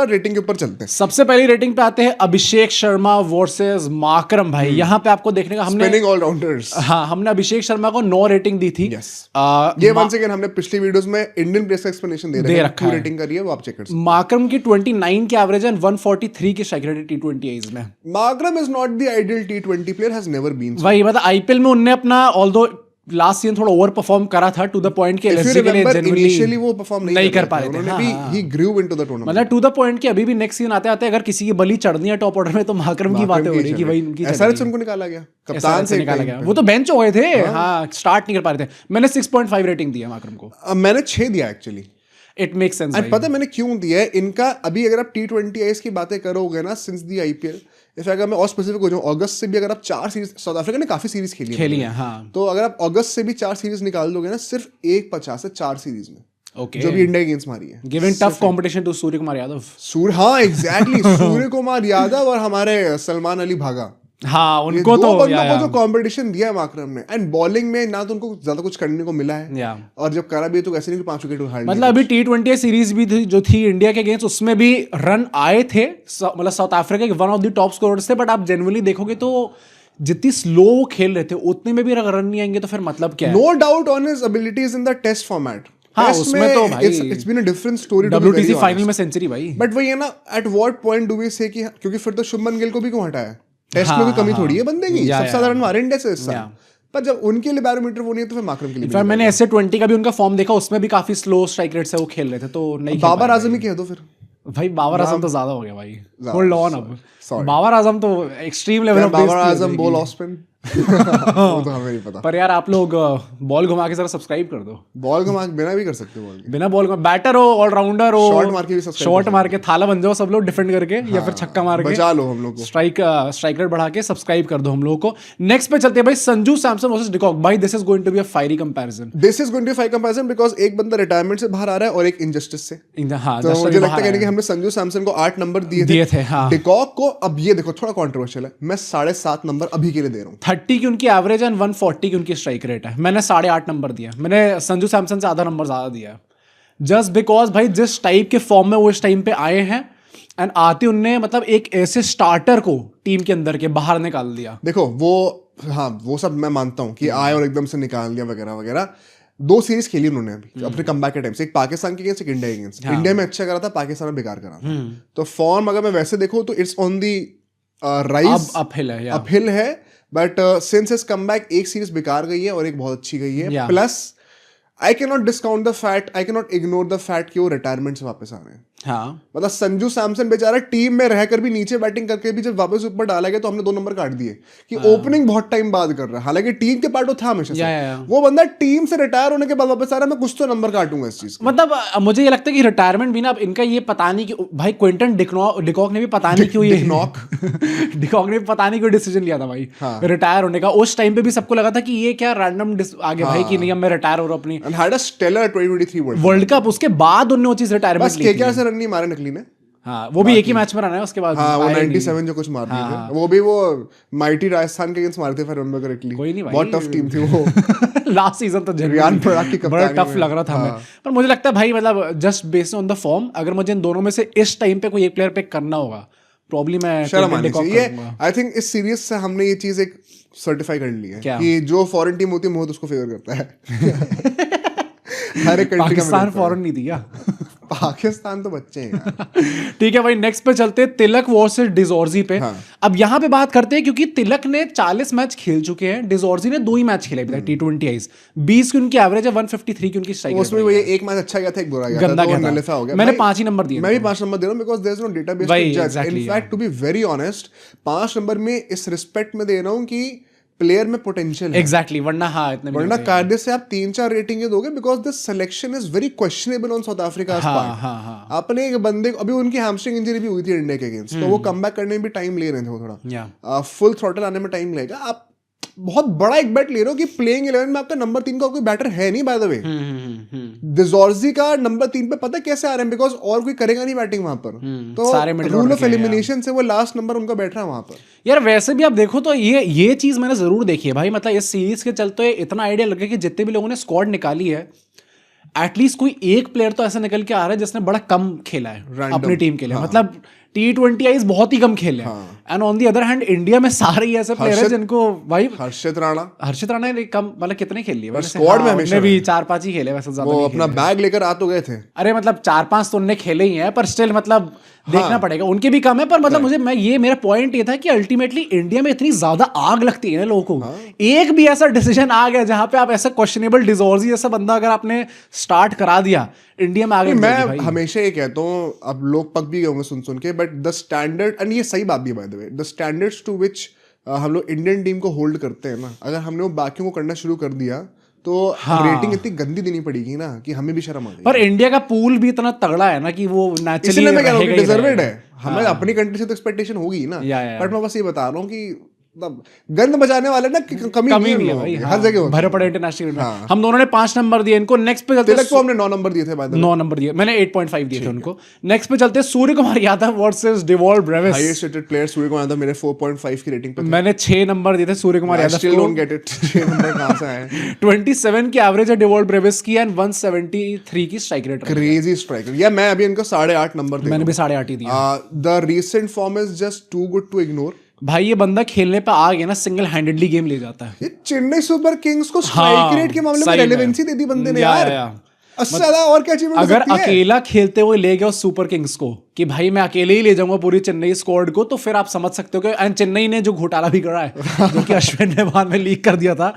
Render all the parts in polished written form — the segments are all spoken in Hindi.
स्टार रेटिंग के ऊपर चलते हैं। सबसे पहली रेटिंग पे आते हैं अभिषेक शर्मा वर्सेस माकरम भाई। यहाँ पे आपको देखने का हमने स्पिनिंग ऑलराउंडर्स, हाँ, हमने अभिषेक शर्मा को 9 रेटिंग दी थी। ये वंस अगेन हमने पिछली वीडियोस में इंडियन प्लेयर्स का एक्सप्लेनेशन दे रखा है, रेटिंग करी है वो आप चेक कर सकते हैं। माकरम की 29 की एवरेज है, 143 की स्ट्राइक रेट है T20Is में। Markram is not the ideal T20 player, has never been. वही मतलब आईपीएल में उनने अपना ऑल्दो लास्ट सीजन थोड़ा ओवर परफॉर्म करा था टू द पॉइंट के एलएसजी के लिए इनिशियली वो परफॉर्म नहीं कर पा रहे थे। हाँ, ही ग्रू इनटू द टूर्नामेंट, मतलब टू द पॉइंट कि अभी भी नेक्स्ट सीजन आते आते अगर किसी की बली चढ़नी है टॉप ऑर्डर में तो माकरम की बातें हो रही कि भाई इनकी एसआरएच उनको निकाला गया, कप्तान से निकाला गया, वो तो बेंच हो गए थे। हाँ, स्टार्ट नहीं कर पा रहे थे। मैंने 6.5 रेटिंग दिया माकरम को। मैंने 6 दिया एक्चुअली। It makes sense. पता है मैंने क्यों दिया है इनका? अभी अगर आप T20Is की बातें करोगे ना, सिंस दी आईपीएल, इफ अगर मैं और स्पेसिफिक हो जाऊं, अगस्त से भी अगर आप 4 सीरीज, साउथ अफ्रीका ने काफी सीरीज खेली है, हाँ, तो अगर आप अगस्त से भी 4 सीरीज निकाल दोगे ना, सिर्फ 1.50 है 4 सीरीज में, जो भी इंडिया गेम्स मारी है, गिवन टफ कंपटीशन टू सूर्य कुमार यादव। हाँ एग्जैक्टली, सूर्य कुमार यादव और हमारे सलमान अली भागा, हाँ, उनको तो बंदों को जो कंपटीशन दिया है माकरम ने, एंड बॉलिंग में ना तो उनको ज्यादा कुछ करने को मिला है, और जब करा भी तो ऐसे नहीं कि 5 विकेट उखाड़, मतलब अभी T20 सीरीज भी थी जो थी इंडिया के अगेंस्ट, उसमें भी रन आए थे, मतलब साउथ अफ्रीका के one of the top scorers थे, बट आप जेन्युइनली देखोगे तो जितनी स्लो वो खेल रहे थे उतने में भी अगर रन नहीं आएंगे तो फिर मतलब क्या है? No doubt on his abilities in the test format. हाँ, उसमें तो भाई it's been a different story, WTC final में सेंचुरी भाई। बट वही है ना, at what point do we say कि, क्योंकि फिर तो शुभमन गिल को भी क्यों हटाया? टेस्ट में भी कमी थोड़ी है बंदे की, सबसे ज्यादा रन मारे इंडिया से इस साल, पर जब उनके लिए बैरोमीटर वो नहीं है तो फिर माकरम के लिए। फिर मैंने S20 का भी उनका फॉर्म देखा, उसमें भी काफी स्लो स्ट्राइक रेट से वो खेल रहे थे, तो नहीं। बाबर आजम ही कह दो फिर। भाई बाबर आजम तो ज्यादा हो गया भाई, होल्ड ऑन। अब बाबर आजम तो extreme level of Babar Azam ball of spin वो तो हमें नहीं पता। पर यार आप लोग बॉल घुमा के जरा सब्सक्राइब कर दो। बॉल घुमा बिना भी कर सकते हो, बिना बॉल घुमा, बैटर हो, ऑलराउंडर हो, शॉट मार के भी सब्सक्राइब, शॉट मार के थाला बन जाओ सब लोग डिफेंड करके, या फिर छक्का मार के बचा लो हम लोग को, स्ट्राइक रेट बढ़ा के सब्सक्राइब कर दो हम लोगों को। नेक्स्ट पे चलते हैं भाई, संजू सैमसन वर्सेस डिकॉक। भाई this is going to be a fiery comparison. This is going to be fiery comparison because एक बंदा रिटायरमेंट से बाहर आ रहा है और एक इनजस्टिस से। हां, तो मुझे लगता है कि हमने संजू सैमसन को 8 नंबर दिए थे। डिकॉक को अब ये देखो थोड़ा कंट्रोवर्शियल है, मैं 7.5 नंबर अभी के लिए दे रहा हूं। 30 की उनकी एवरेज एंड 140 की उनकी स्ट्राइक रेट है। मैंने 8.5 नंबर दिया, मैंने संजू सैमसन से आधा नंबर ज्यादा दिया, जस्ट बिकॉज भाई जिस टाइप के फॉर्म में वो इस टाइम पे आए हैं, एंड आते उनने मतलब एक ऐसे स्टार्टर को टीम के अंदर के बाहर निकाल दिया। देखो वो, हाँ वो सब मैं मानता हूँ कि आए और एकदम से निकाल दिया वगैरह वगैरह। 2 सीरीज खेली उन्होंने अभी अपने कमबैक के टाइम से, एक पाकिस्तान के अगेंस्ट, एक इंडिया के अगेंस्ट। इंडिया में अच्छा करा था, पाकिस्तान में बेकार करा था। तो फॉर्म अगर मैं वैसे देखूं तो it's on the rise, uphill है, बट सिंस हिज कमबैक एक सीरीज बेकार गई है और एक बहुत अच्छी गई है। Plus I can not discount the fact, I can not ignore the fact कि वो रिटायरमेंट से वापस आ रहे हैं। हाँ, मतलब संजू सैमसन बेचारा टीम में रहकर भी, नीचे बैटिंग करके भी जब वापस ऊपर डाला गया तो हमने 2 नंबर काट दिए कि ओपनिंग बहुत टाइम बाद कर रहा है, हालांकि टीम के पार्ट वो था हमेशा से। वो बंदा टीम से रिटायर होने के बाद वापस आ रहा है, मैं कुछ तो नंबर काटूंगा इस चीज। मतलब मुझे ये लगता है कि रिटायरमेंट भी ना, अब इनका ये पता नहीं कि भाई क्विंटन डिकॉक ने भी पता नहीं क्यों डिकॉक ने भी पता नहीं क्यों डिसीजन लिया था भाई रिटायर होने का। उस टाइम पे भी सबको लगा था कि ये क्या रैंडम आगे भाई कि नहीं अब मैं रिटायर हो रहा हूं अपनी, had a stellar 2023 world cup. उसके बाद उन्होंने वो चीज रिटायरमेंट ली। केकेआर से रन नहीं मारे नकली ने। हाँ, वो भी एक ही मैच में रहा है उसके बाद। हाँ, वो 97 जो कुछ मार दिए थे, वो भी वो माइटी राजस्थान के अगेंस्ट मारे थे, रिमेंबर करेक्टली। कोई नहीं भाई, बहुत टफ टीम थी वो लास्ट सीजन तो रियान पराग की कप्तानी बड़ा टफ लग रहा था हमें। पर मुझे लगता है भाई मतलब just based on the form, अगर मुझे इन दोनों में से इस टाइम पे कोई एक प्लेयर पिक करना होगा, प्रॉब्लम है शर्म आनी चाहिए। आई थिंक इस सीरीज से हमने ये चीज एक सर्टिफाई कर ली है कि जो फॉरेन टीम होती है बहुत उसको फेवर करता है। हर एक कंट्री का पाकिस्तान फॉरेन नहीं दिया, पाकिस्तान तो बच्चे हैं यार। ठीक है भाई, नेक्स्ट पे चलते हैं, तिलक वर्सेस डिजॉर्जी पे। अब यहाँ पे बात करते हैं क्योंकि तिलक ने 40 मैच खेल चुके हैं, डिजॉर्जी ने 2 ही मैच खेले अभी तक T20Is। 20 की उनकी एवरेज है, 153 की उनकी स्ट्राइक रेट। उसमें वो एक मैच अच्छा गया था, एक बुरा गया था, तो नलिफा हो गया। मैंने 5 ही नंबर दिए, मैं भी 5 नंबर दे रहा हूँ because there is no database to जज। In fact to be very honest, 5 number में इस रिस्पेक्ट में दे रहा हूँ कि प्लेयर में पोटेंशियल है। एग्जैक्टली, वरना कायदे से आप 3-4 रेटिंग दोगे because the selection is very questionable on south Africa part. आपने एक बंदे को, अभी उनकी हैमस्ट्रिंग इंजरी भी हुई थी इंडिया के अगेंस्ट, तो वो कमबैक करने में भी टाइम ले रहे थे, वो थोड़ा फुल थ्रॉटल आने में टाइम लगेगा। आप बहुत बड़ा एक बैट ले रहे हो कि प्लेइंग 11 में आपका नंबर 3 का कोई बैटर है नहीं, बाय द वे। डिजॉर्जी का नंबर 3 पे पता कैसे आ रहे हैं, बिकॉज और कोई करेगा नहीं बैटिंग वहां पर, तो रूल ऑफ एलिमिनेशन से वो लास्ट नंबर उनका बैठ रहा है वहां पर। यार वैसे भी आप देखो तो ये चीज मैंने जरूर देखी है भाई, मतलब इस सीरीज के चलते इतना आइडिया लगे कि जितने भी लोगों ने स्क्वाड निकाली है, एटलीस्ट कोई एक प्लेयर तो ऐसा निकल के आ रहा है जिसने बड़ा कम खेला है अपनी टीम के लिए, मतलब T20 आईज बहुत ही कम खेले हैं। And on the other hand India में सारे ही ऐसे प्लेयर हैं जिनको भाई हर्षित राणा ने कम मतलब कितने खेल लिए स्क्वाड में हमेशा भी 4-5 ही खेले, वैसे ज्यादा वो अपना बैग लेकर आ तो गए थे। अरे मतलब 4-5 तो उनने खेले ही हैं, पर स्टिल मतलब देखना पड़ेगा, उनके भी कम है। पर मतलब मुझे मेरा पॉइंट ये था कि अल्टीमेटली इंडिया में इतनी ज्यादा आग लगती है ना लोगों को, एक भी ऐसा डिसीजन आ गया जहां पे आप ऐसा क्वेश्चनेबल डिजोर्जी जैसा बंदा अगर आपने स्टार्ट करा दिया, इंडिया में आगे मैं हमेशा ये कहता हूँ, अब लोग पक भी गए होंगे सुन के, बट द स्टैंडर्ड, एंड ये सही बात भी है by the way, the standards to which हम लोग इंडियन टीम को होल्ड करते हैं ना, अगर हमने वो बाकियों को करना शुरू कर दिया तो रेटिंग इतनी गंदी देनी पड़ेगी ना कि हमें भी शर्म आ जाएगी। पर इंडिया का पूल भी इतना तगड़ा है ना कि वो नेचुरली, इसलिए मैं कह रहा हूँ कि डिजर्वेड है, हमें अपनी कंट्री से तो एक्सपेक्टेशन होगी ना, बट मैं बस ये बता रहा हूँ कि गंद बजाने वाले ना कमी नहीं है भाई, हर जगह भरे पड़े इंटरनेशनल में। हम दोनों ने 5 नंबर दिए इनको। नेक्स्ट पे चलते, तिलक को हमने 9 नंबर दिए थे, 9 नंबर दिए, मैंने 8.5 दिए थे उनको। नेक्स्ट पे चलते Surya Kumar Yadav versus Dewald Brevis. Highest rated player Surya Kumar Yadav मेरे 4.5 की रेटिंग पे थे। मैंने 6 नंबर दिए थे सूर्य कुमार यादव को। Still don't get it, 6 number कहां से आए? 27 की एवरेज है डिवॉल्व ब्रेविस की एंड 173 की स्ट्राइक रेट। Crazy striker. या मैं अभी इनको 8.5 नंबर दिया, मैंने भी 8.5 ही दिया। The recent form is just too good to ignore. भाई ये बंदा खेलने पे आ गया ना, सिंगल हैंडेडली गेम ले जाता है। ये चेन्नई सुपर किंग्स को स्ट्राइक रेट के मामले में रेलेवेंसी दे दी बंदे ने यार। उससे ज्यादा और क्या अचीवमेंट हो सकती है? अगर अकेला खेलते हुए ले गया सुपर किंग्स को कि भाई मैं अकेले ही ले जाऊंगा पूरी चेन्नई स्क्वाड को, तो फिर आप समझ सकते हो कि एंड चेन्नई ने जो घोटाला भी करा है जो कि अश्विन ने बाद में लीक कर दिया था,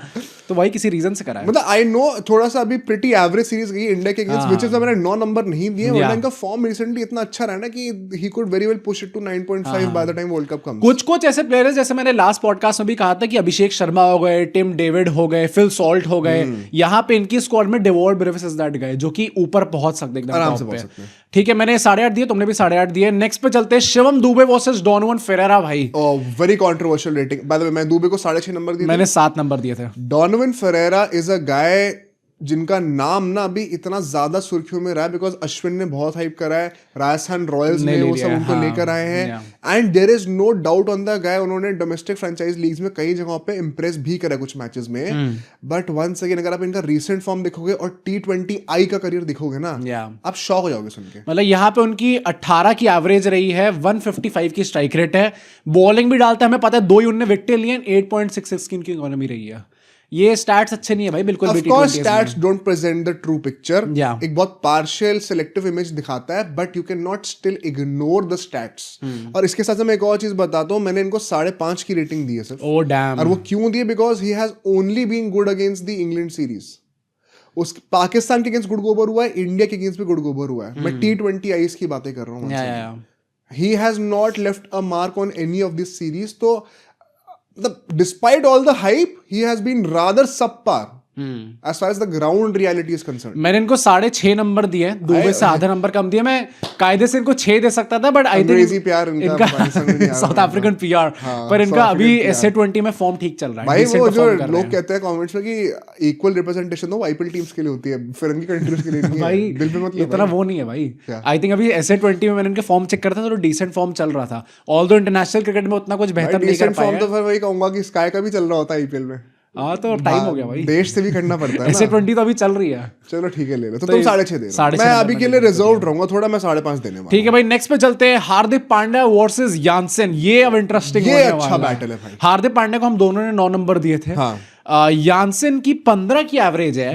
तो भाई किसी रीजन से करा है। मतलब आई नो थोड़ा सा अभी प्रीटी एवरेज सीरीज गई इंडिया के अगेंस्ट, व्हिच इज मैंने 9 नंबर नहीं दिए, वरना इनका फॉर्म रिसेंटली इतना अच्छा रहा ना कि he could very well push it to 9.5 by the time world cup comes. कुछ ऐसे प्लेयर्स, जैसे मैंने लास्ट पॉडकास्ट में भी कहा था कि अभिषेक शर्मा हो गए, टिम डेविड हो गए, फिल सॉल्ट हो गए, यहाँ पे इनकी स्क्वाड में devolve Brevis is that guy जो कि ऊपर पहुंच सकते एकदम आराम से पहुंच सकते हैं। ठीक है, मैंने 8.5 दिए, तुमने भी 8.5 दिए। नेक्स्ट पे चलते हैं शिवम दुबे वर्सेस डोनोवन फेरेरा। भाई very controversial rating bye the वे, मैं दुबे को 6.5 नंबर दिए, मैंने 7 नंबर दिए थे। डोनोवन फेरेरा इज अ गाय जिनका नाम ना अभी इतना ज्यादा सुर्खियों में रहा है बिकॉज अश्विन ने बहुत हाइप करा है, राजस्थान रॉयल्स ने वो सब उनको लेकर आए हैं, and there is no doubt on the guy. उन्होंने डोमेस्टिक फ्रेंचाइज लीग्स में कई जगहों पे इंप्रेस भी करा कुछ मैचेस में, बट वंस अगेन अगर आप इनका रीसेंट फॉर्म देखोगे और T20I का करियर देखोगे ना, आप शॉक हो जाओगे सुन के। मतलब यहाँ पे उनकी 18 की एवरेज रही है, 155 की स्ट्राइक रेट है, बॉलिंग भी डालता है, हमें पता है 2 ही उनने विकेट लिए, 8.66 की इनकी इकोनॉमी रही है। ये स्टैट्स अच्छे नहीं है भाई बिल्कुल भी। Of course stats don't present the true picture. Yeah. एक बहुत partial selective image दिखाता है, but you cannot still ignore the stats. और इसके साथ मैं एक और चीज बताता हूँ, मैंने इनको 5.5 की रेटिंग दी है सिर्फ। Oh damn. और वो क्यों दी है? Because he has only been good against the England series. उस पाकिस्तान के अगेंस्ट गुड गोबर हुआ है, इंडिया के अगेंस्ट भी गुड गोबर हुआ है। मैं T20I की बातें कर रहा हूँ। He has not left a mark on any of this series. तो despite all the hype, he has been rather subpar as far as the ground reality is concerned. मैंने इनको 6.5 नंबर दिए, दुबे से आधा नंबर कम दिए। मैं कायदे से इनको 6 दे सकता था, बट आई थिंक इनका साउथ अफ्रीकन पीआर, पर इनका अभी SA20 में फॉर्म ठीक चल रहा है। भाई वो जो लोग कहते हैं कमेंट्स में कि इक्वल रिप्रेजेंटेशन तो आईपीएल टीम्स के लिए होती है, फिर इनकी कंट्रीज के लिए नहीं है। भाई दिल पे मतलब इतना वो नहीं है भाई। आई थिंक अभी SA20 में मैंने इनके फॉर्म चेक करता था तो डिसेंट फॉर्म चल रहा था, ऑल्दो इंटरनेशनल क्रिकेट में उतना कुछ बेहतर नहीं कर पाए। तो फिर वही कहूंगा कि स्काई का भी चल रहा होता है आईपीएल में। हाँ तो टाइम हो गया भाई, देश से भी करना पड़ता है। SA20 तो अभी चल रही है। चलो ठीक है, ले लो। तो तुम 6.5 दे रहे हो, मैं अभी के लिए रिजर्व रहूंगा थोड़ा, मैं 5.5 देने वाला। ठीक है भाई, नेक्स्ट पे चलते हैं हार्दिक पांड्या वर्सेस यानसेन। ये अब इंटरेस्टिंग, ये अच्छा बैटल है भाई। हार्दिक पांड्या को हम दोनों ने 9 नंबर दिए थे। यानसेन की 15 की एवरेज है,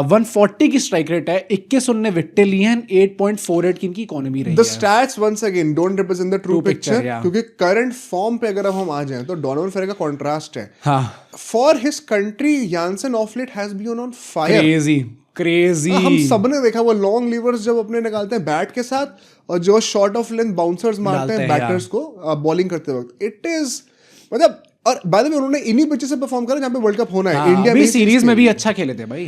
140 की स्ट्राइक रेट है, 21 उन्होंने विकेट लिए हैं, 8.48 की इनकी इकोनॉमी रही है। The stats once again don't represent the true picture, क्योंकि करंट फॉर्म पे अगर हम आ जाएं तो डोनोवन फेरेरा का कॉन्ट्रास्ट है। For his country Jansen of late has been on fire. Crazy हम सबने देखा वो लॉन्ग लीवर्स जब अपने निकालते हैं बैट के साथ, और जो शॉर्ट ऑफ लेंथ बाउंसर्स मारते हैं बैटर्स को बॉलिंग करते वक्त, इट इज मतलब। और बाद में उन्होंने इन्हीं पिचेस से परफॉर्म करा जहाँ पे वर्ल्ड कप होना है। इंडिया भी सीरीज में भी अच्छा खेले थे भाई।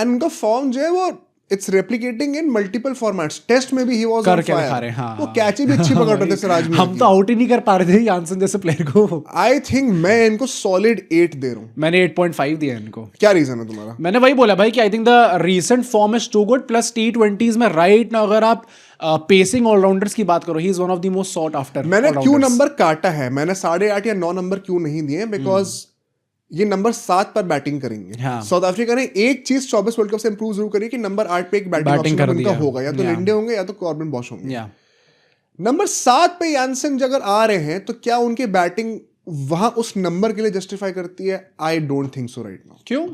उनका फॉर्म जो है वो it's replicating in multiple formats. Test में भी ही वाज ऑन फायर, वो कैच भी अच्छी पकड़ रहे थे सिराज में। हम तो आउट ही नहीं कर पा रहे थे यानसेन जैसे प्लेयर को। आई थिंक मैं इनको सॉलिड 8 दे रहा हूँ। मैंने 8.5 दिया इनको। क्या रीजन है तुम्हारा? मैंने वही बोला भाई कि I think the recent form is too good, plus T20s में राइट ना अगर आप पेसिंग ऑलराउंडर्स की बात करो, he is one of the most sought after. मैंने क्यों नंबर काटा है, मैंने 8.5 या 9 नंबर क्यों नहीं दिए, बिकॉज ये नंबर 7 पर बैटिंग करेंगे। हाँ। साउथ अफ्रीका ने एक चीज 24 वर्ल्ड कप से इंप्रूव जरूर करी कि नंबर 8 पे एक बैटिंग बैटिंग ऑप्शन कर उनका दिया। होगा, या तो Yeah. लिंडे होंगे या तो कॉर्बिन बॉश होंगे। या नंबर 7 पे यानसेन अगर आ रहे हैं तो क्या उनकी बैटिंग वहां उस नंबर के लिए जस्टिफाई करती है? I don't think so right now. क्यों?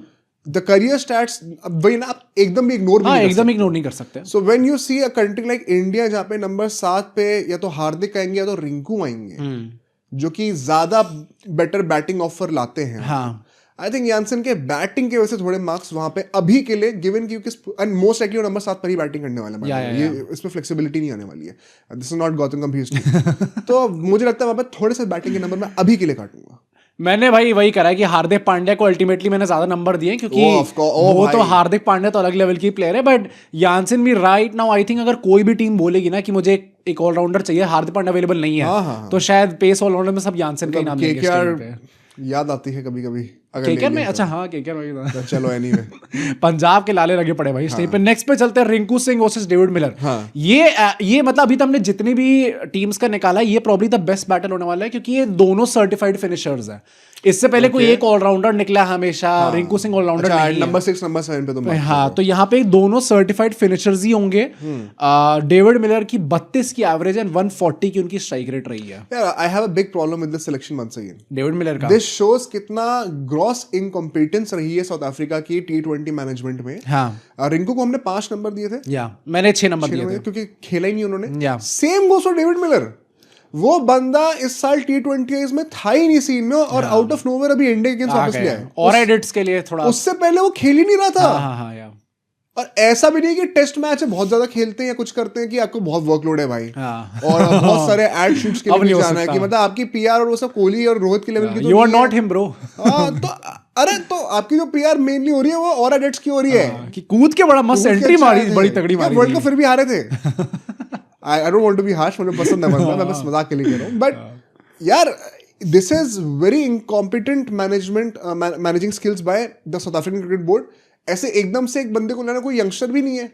द करियर स्टैट्स वही ना, आप एकदम भी इग्नोर भी हाँ, नहीं कर एकदम सकते। इग्नोर नहीं कर सकते। So when you see a country like India जहाँ पे नंबर 7 पे या तो हार्दिक आएंगे या तो रिंकू आएंगे, जो कि ज्यादा बेटर बैटिंग ऑफर लाते हैं। हाँ। आई थिंक यानसेन के बैटिंग के वजह से थोड़े मार्क्स वहां पे अभी के लिए गिवन, क्योंकि एंड मोस्ट लाइकली नंबर 7 पर ही बैटिंग करने वाला है। या। ये इसमें फ्लेक्सिबिलिटी नहीं आने वाली है। दिस इज नॉट गौतम गंभीर टीम। तो मुझे लगता है वहां पे थोड़े से बैटिंग के नंबर मैं अभी के लिए काटूंगा। मैंने भाई वही करा है कि हार्दिक पांड्या को अल्टीमेटली मैंने ज्यादा नंबर दिए, क्योंकि वो तो हार्दिक पांड्या तो अलग लेवल की प्लेयर है, बट यानसेन भी राइट नाउ आई थिंक अगर कोई भी टीम बोलेगी ना कि मुझे एक ऑलराउंडर चाहिए, हार्दिक पांड्या अवेलेबल नहीं है, तो शायद पेस ऑलराउंडर में सब यानसेन का ही नाम लेंगे इस टीम पे। याद आती है कभी कभी केकेआर में। अच्छा हाँ, केकेआर में तो चलो एनीवे पंजाब के लाले लगे पड़े भाई इस टीम पे। नेक्स्ट पे चलते हैं, Rinku Singh versus David Miller. हाँ। ये मतलब अभी तक हमने जितनी भी टीम्स का निकाला है, ये प्रॉब्ली द बेस्ट बैटल होने वाला है, क्योंकि ये दोनों सर्टिफाइड फिनिशर्स हैं। इससे पहले कोई एक ऑलराउंडर निकला हमेशा, रिंकू सिंह ऑलराउंडर नहीं है। नंबर 6 नंबर 7 पे तुम हाँ, तो यहाँ पे दोनों सर्टिफाइड फिनिशर्स ही होंगे। डेविड मिलर की 32 की एवरेज एंड 140 की उनकी स्ट्राइक रेट रही है। यार I have a big problem with the selection once again. David Miller का दिस शोज कितना ग्रॉस इनकॉम्पिटेंस रही है साउथ अफ्रीका की T20 मैनेजमेंट में। हाँ। रिंकू को हमने 5 नंबर दिए थे, या मैंने 6 नंबर दिए थे, क्योंकि खेला ही नहीं उन्होंने। या same goes for David Miller. वो बंदा इस साल T20 में था ही नहीं सीन में, और आउट ऑफ नोवेयर अभी इंडिया के अगेंस्ट वापस गया है। और एडिट्स के लिए थोड़ा, उससे पहले वो खेल ही नहीं रहा था। हाँ, या। और ऐसा भी नहीं कि टेस्ट मैच है बहुत ज्यादा खेलते हैं या कुछ करते हैं कि आपको बहुत वर्कलोड है भाई, हाँ। और बहुत सारे एड शूट्स के अब लिए नहीं हो जाना है कि सकता। मतलब आपकी पीआर और वो सब कोहली और रोहित के लेवल की तो यू आर नहीं है। Not him bro. हाँ, तो अरे तो आपकी जो पीआर मेनली हो रही है वो और एडिट्स की हो रही है कि कूद के बड़ा मस्त एंट्री मारी, बड़ी तगड़ी मारी। वर्ल्ड कप फिर भी हारे थे। I don't want to be harsh, मुझे पसंद है बंदा, मैं बस मजाक के लिए कह रहा हूँ, बट यार this is very incompetent managing skills by the south African cricket board. ऐसे एकदम से एक बंदे को लाना, कोई यंगस्टर भी नहीं है।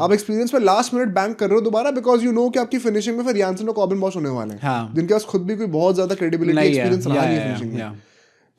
आप एक्सपीरियंस पे लास्ट मिनट बैंक कर रहे हो दोबारा, बिकॉज यू नो कि आपकी फिनिशिंग में फिर यानसेन और कॉर्बिन बॉश होने वाले हैं, जिनके पास खुद भी कोई बहुत ज्यादा क्रेडिबिलिटी एक्सपीरियंस रहा नहीं है फिनिशिंग में।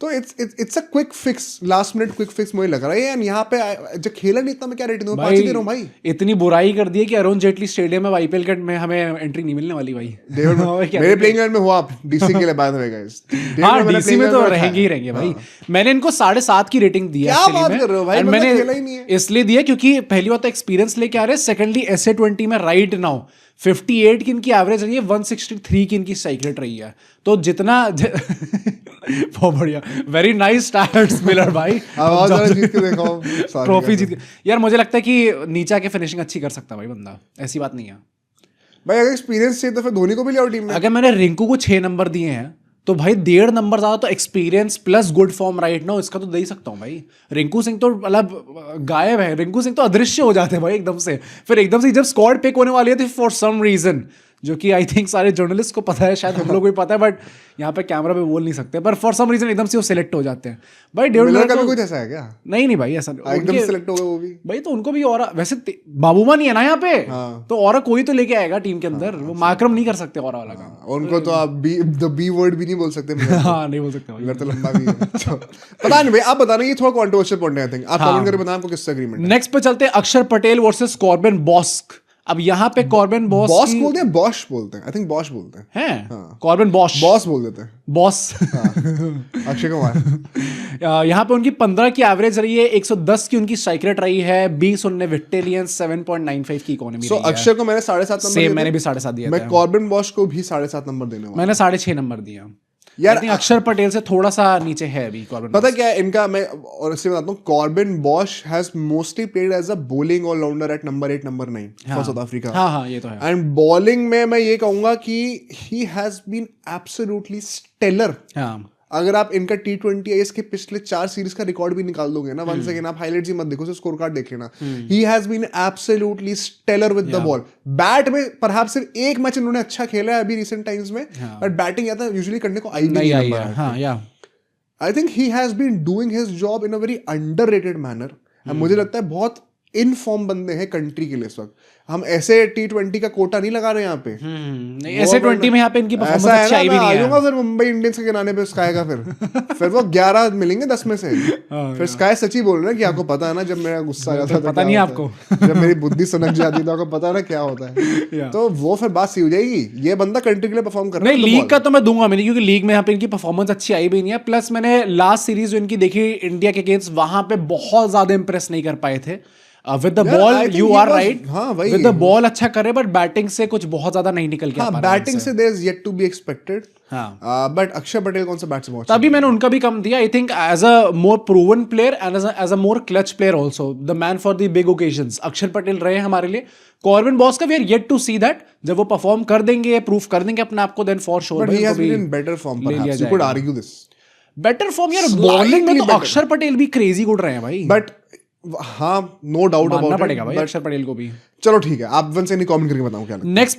तो it's a quick fix, last minute quick fix मुझे लग रहा है। एंड यहाँ पे जब खेला नहीं इतना, मैं क्या रेटिंग दूं? 5 ही दे रहा हूं भाई। इतनी बुराई कर दी है कि अरुण जेटली स्टेडियम में आईपीएल के में हमें एंट्री नहीं मिलने वाली भाई। मेरे प्लेइंग इलेवन में हो आप डीसी के लिए बाय द वे गाइस। हाँ, डीसी में तो रहेंगे ही रहेंगे भाई। मैंने इनको 7.5 की रेटिंग दी है। क्या बात कर रहे हो भाई, मैंने खेला ही नहीं है। इसलिए दिया क्योंकि पहली बात तो एक्सपीरियंस लेके आ रहे हैं, सेकंडली SA20 में राइट नाउ 58 की इनकी एवरेज रही है, 163 की इनकी स्ट्राइक रेट रही है। तो जितना बहुत बढ़िया, वेरी नाइस स्टैट्स मिलर भाई। ट्रॉफी जीत के यार, मुझे लगता है कि नीचे के फिनिशिंग अच्छी कर सकता है भाई बंदा, ऐसी बात नहीं है भाई। अगर एक्सपीरियंस चाहिए तो फिर धोनी को भी ले आओ टीम में। अगर मैंने रिंकू को 6 नंबर दिए हैं तो भाई 1.5 नंबर ज्यादा, तो experience plus good form right now इसका तो दे ही सकता हूँ भाई। रिंकू सिंह तो मतलब गायब है, रिंकू सिंह तो अदृश्य हो जाते हैं भाई एकदम से। फिर एकदम से जब स्क्वाड पिक होने वाली है तो फॉर सम रीजन, जो कि आई थिंक सारे जर्नलिस्ट को पता है, शायद हम लोग को भी पता है, बट यहाँ पे कैमरा पे बोल नहीं सकते, पर फॉर सम रीजन एकदम से वो सिलेक्ट हो जाते हैं भाई। डेविड मिलर का भी कुछ ऐसा है क्या? नहीं भाई, ऐसा एकदम सिलेक्ट हो गए वो भी भाई। तो उनको भी और वैसे बाबूमा नहीं है ना यहाँ पे, तो और कोई तो लेके आएगा टीम के अंदर। वो माकरम नहीं कर सकते और वाला काम। उनको तो आप बी वर्ड भी नहीं बोल सकते। हाँ, नहीं बोल सकते भाई, तो लंबा भी है। पता नहीं भाई, आप बताना, ये थोड़ा कंट्रोवर्शियल पॉइंट है आई थिंक। आप कमेंट करके बताना आपको किससे एग्रीमेंट है। नेक्स्ट पे चलते हैं, अक्षर पटेल वर्सेस कॉर्बिन बॉस्क। अब यहाँ पे कॉर्बिन बॉस बोलते हैं, बॉश बोलते हैं, आई थिंक बॉश बोलते हैं। कॉर्बिन बॉस बोल देते हैं, बॉस। अक्षय कुमार। यहाँ पे उनकी 15 की एवरेज रही है, 110 की उनकी स्ट्राइक रेट रही है, 20 उनने विक्टेरियन, 7.95 की इकोनॉमी। सो अक्षय को मैंने 7.5 नंबर दिए। मैंने भी 7.5 दिया। मैं कॉर्बिन बॉश को भी 7.5 नंबर देने वाला। मैंने 6.5 नंबर दिया यार। अक्षर पटेल से थोड़ा सा नीचे है अभी कॉर्बिन। पता क्या है इनका, मैं और इससे बताता हूँ, Corbin Bosch has mostly played as a bowling allrounder at number 8 number 9 for South Africa. हाँ, ये तो है। एंड बॉलिंग में मैं ये कहूंगा कि he has been absolutely stellar. अगर आप इनका T20 के पिछले 4 सीरीज का रिकॉर्ड भी निकाल दोगे ना, वंस अगेन आप हाइलाइट्स ही मत देखो, सिर्फ स्कोर कार्ड देख लेना। He has been absolutely stellar with the ball. Bat में परहैप्स सिर्फ एक मैच इन्होंने अच्छा खेला है अभी रिसेंट टाइम्स में, बट बैटिंग या तो यूजुअली करने को आई नहीं है। I think he has been doing his job in a very underrated manner. मुझे लगता है बहुत इन फॉर्म बंदे हैं कंट्री के लिए इस वक्त। हम ऐसे T20 का कोटा नहीं लगा रहे यहाँ पे। ऐसे 20 में यहाँ पे इनकी परफॉर्मेंस ऐसा है अच्छी ना, आई भी मैं आ नहीं है। जाऊंगा फिर मुंबई इंडियंस के गिराने पे स्काई का फिर वो 11 मिलेंगे 10 में से। फिर स्काई सच ही बोल रहा है कि आपको पता है ना, जब मेरा गुस्सा आ जाता है पता नहीं आपको, जब मेरी बुद्धि सनक जाती है तो आपको पता है ना क्या होता है। तो वो फिर बात सी हो जाएगी, ये बंदा कंट्री के लिए परफॉर्म कर रहा है। नहीं लीग का तो मैं दूंगा मैंने, क्योंकि लीग में यहाँ पे इनकी परफॉर्मेंस अच्छी आई भी नहीं है। प्लस मैंने लास्ट सीरीज जो इनकी देखी इंडिया के अगेंस्ट, वहां पे बहुत ज्यादा इंप्रेस नहीं कर पाए थे। With the ball you are right, with the ball अच्छा करे, बट बैटिंग से कुछ बहुत ज्यादा नहीं निकल के आ पा रहा है। बैटिंग से there is yet to be expected. But Akshar Patel कौन सा बैट्समैन, तभी मैंने उनका भी कम दिया। I think as a more proven player and as a more clutch player also, the man for the big occasions Akshar Patel रहे हैं हमारे लिए। कॉर्बिन बॉस का we are yet to see that, जब वो परफॉर्म कर देंगे, प्रूफ कर देंगे अपने आप को, then for sure but he has been in better form, perhaps you could argue this. Better form यार, बॉलिंग में तो अक्षर पटेल भी क्रेजी गुड रहे हैं भाई। बट हाँ, नो डाउट अबाउट इट, पड़ेगा भाई अक्षर पटेल को भी। चलो ठीक है, आप वन से नहीं कमेंट करके बताओ क्या लगता है। नेक्स्ट